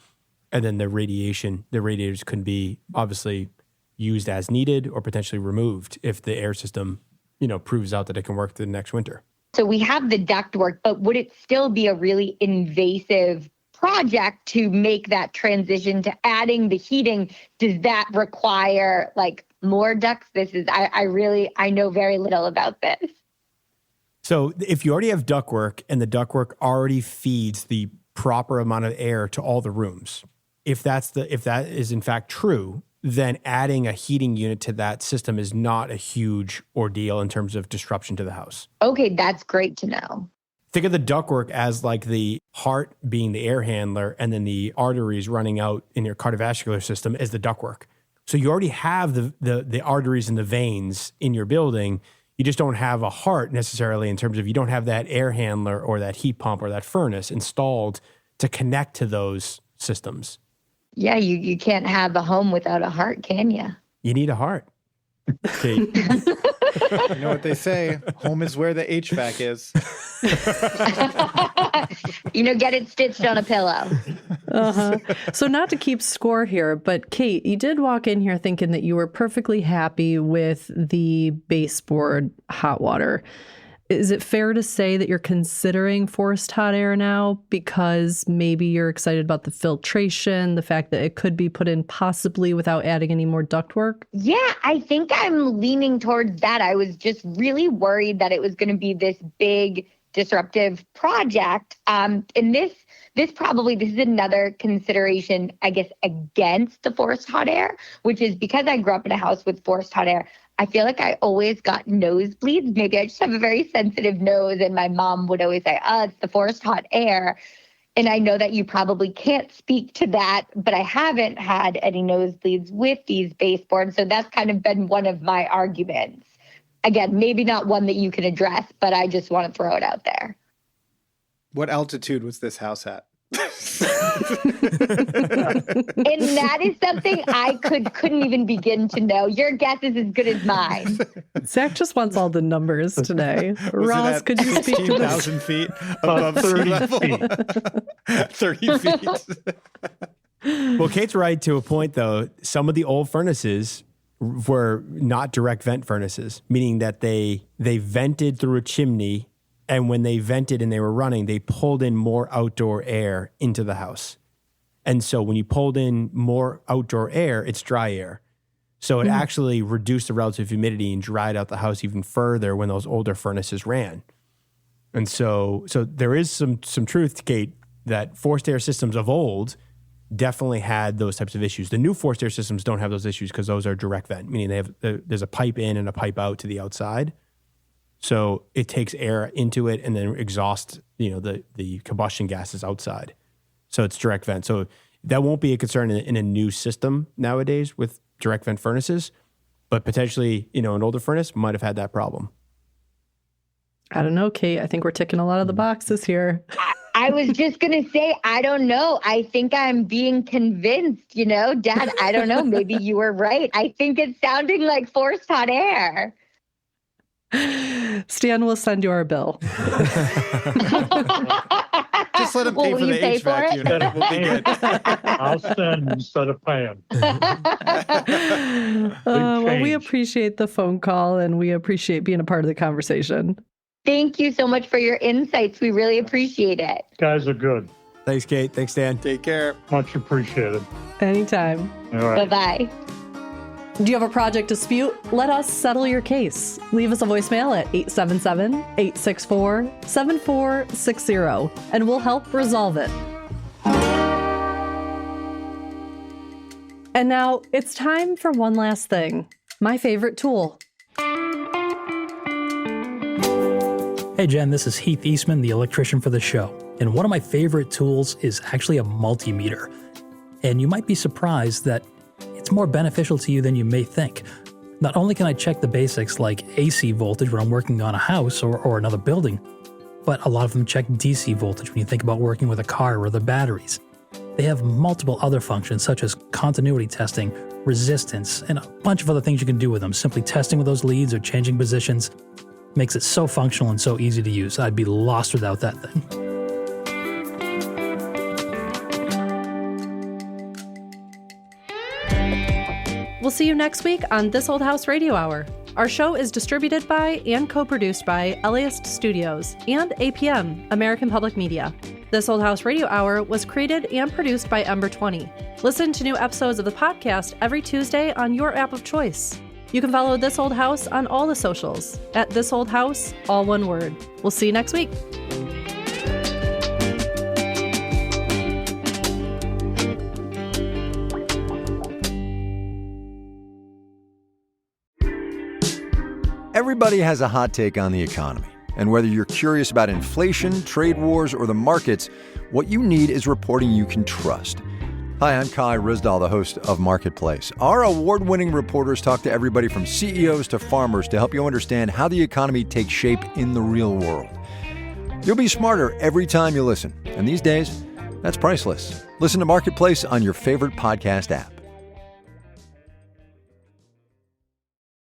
Speaker 18: And then the radiators can be obviously used as needed or potentially removed if the air system, proves out that it can work the next winter.
Speaker 16: So we have the ductwork, but would it still be a really invasive project to make that transition to adding the heating? Does that require like more ducts? I know very little about this.
Speaker 18: So if you already have ductwork and the ductwork already feeds the proper amount of air to all the rooms, if that is in fact true, then adding a heating unit to that system is not a huge ordeal in terms of disruption to the house.
Speaker 16: Okay, that's great to know.
Speaker 18: Think of the ductwork as like the heart being the air handler and then the arteries running out in your cardiovascular system as the ductwork. So you already have the arteries and the veins in your building. You just don't have a heart necessarily in terms of you don't have that air handler or that heat pump or that furnace installed to connect to those systems.
Speaker 16: Yeah, you can't have a home without a heart, can you?
Speaker 18: You need a heart. Okay.
Speaker 7: You know what they say, home is where the HVAC is.
Speaker 16: Get it stitched on a pillow.
Speaker 3: So not to keep score here, but Kate, you did walk in here thinking that you were perfectly happy with the baseboard hot water. Is it fair to say that you're considering forced hot air now because maybe you're excited about the filtration, the fact that it could be put in possibly without adding any more ductwork?
Speaker 16: Yeah, I think I'm leaning towards that. I was just really worried that it was going to be this big disruptive project. And this is another consideration, I guess, against the forced hot air, which is because I grew up in a house with forced hot air. I feel like I always got nosebleeds. Maybe I just have a very sensitive nose, and my mom would always say, it's the forced hot air. And I know that you probably can't speak to that, but I haven't had any nosebleeds with these baseboards. So that's kind of been one of my arguments. Again, maybe not one that you can address, but I just want to throw it out there.
Speaker 7: What altitude was this house at?
Speaker 16: And that is something I couldn't even begin to know. Your guess is as good as mine.
Speaker 3: Zach just wants all the numbers today. Ross, could you speak to this?
Speaker 7: 16,000 feet above sea level? 30 feet.
Speaker 18: Well, Kate's right to a point, though. Some of the old furnaces were not direct vent furnaces, meaning that they vented through a chimney. And when they vented and they were running, they pulled in more outdoor air into the house. And so when you pulled in more outdoor air, it's dry air. So it actually reduced the relative humidity and dried out the house even further when those older furnaces ran. And so there is some truth, Kate, that forced air systems of old definitely had those types of issues. The new forced air systems don't have those issues because those are direct vent, meaning there's a pipe in and a pipe out to the outside. So it takes air into it and then exhausts, the combustion gases outside. So it's direct vent. So that won't be a concern in a new system nowadays with direct vent furnaces, but potentially, an older furnace might have had that problem.
Speaker 3: I don't know, Kate. I think we're ticking a lot of the boxes here.
Speaker 16: I was just going to say, I don't know. I think I'm being convinced, Dad, I don't know. Maybe you were right. I think it's sounding like forced hot air.
Speaker 3: Stan will send you our bill.
Speaker 7: Just let him pay for the HVAC unit. We'll be good.
Speaker 17: I'll send instead of paying.
Speaker 3: Well, we appreciate the phone call and we appreciate being a part of the conversation.
Speaker 16: Thank you so much for your insights. We really appreciate it.
Speaker 17: Guys are good.
Speaker 18: Thanks, Kate. Thanks, Dan.
Speaker 7: Take care.
Speaker 17: Much appreciated.
Speaker 3: Anytime.
Speaker 17: All right.
Speaker 16: Bye-bye.
Speaker 3: Do you have a project dispute? Let us settle your case. Leave us a voicemail at 877-864-7460, and we'll help resolve it. And now it's time for one last thing. My favorite tool.
Speaker 19: Hey Jen, this is Heath Eastman, the electrician for the show. And one of my favorite tools is actually a multimeter. And you might be surprised that it's more beneficial to you than you may think. Not only can I check the basics like AC voltage when I'm working on a house or another building, but a lot of them check DC voltage when you think about working with a car or the batteries. They have multiple other functions such as continuity testing, resistance, and a bunch of other things you can do with them. Simply testing with those leads or changing positions makes it so functional and so easy to use. I'd be lost without that thing.
Speaker 3: We'll see you next week on This Old House Radio Hour. Our show is distributed by and co-produced by LAist Studios and APM, American Public Media. This Old House Radio Hour was created and produced by Ember 20. Listen to new episodes of the podcast every Tuesday on your app of choice. You can follow This Old House on all the socials at This Old House, all one word. We'll see you next week.
Speaker 20: Everybody has a hot take on the economy. And whether you're curious about inflation, trade wars, or the markets, what you need is reporting you can trust. Hi, I'm Kai Rizdal, the host of Marketplace. Our award-winning reporters talk to everybody from CEOs to farmers to help you understand how the economy takes shape in the real world. You'll be smarter every time you listen. And these days, that's priceless. Listen to Marketplace on your favorite podcast app.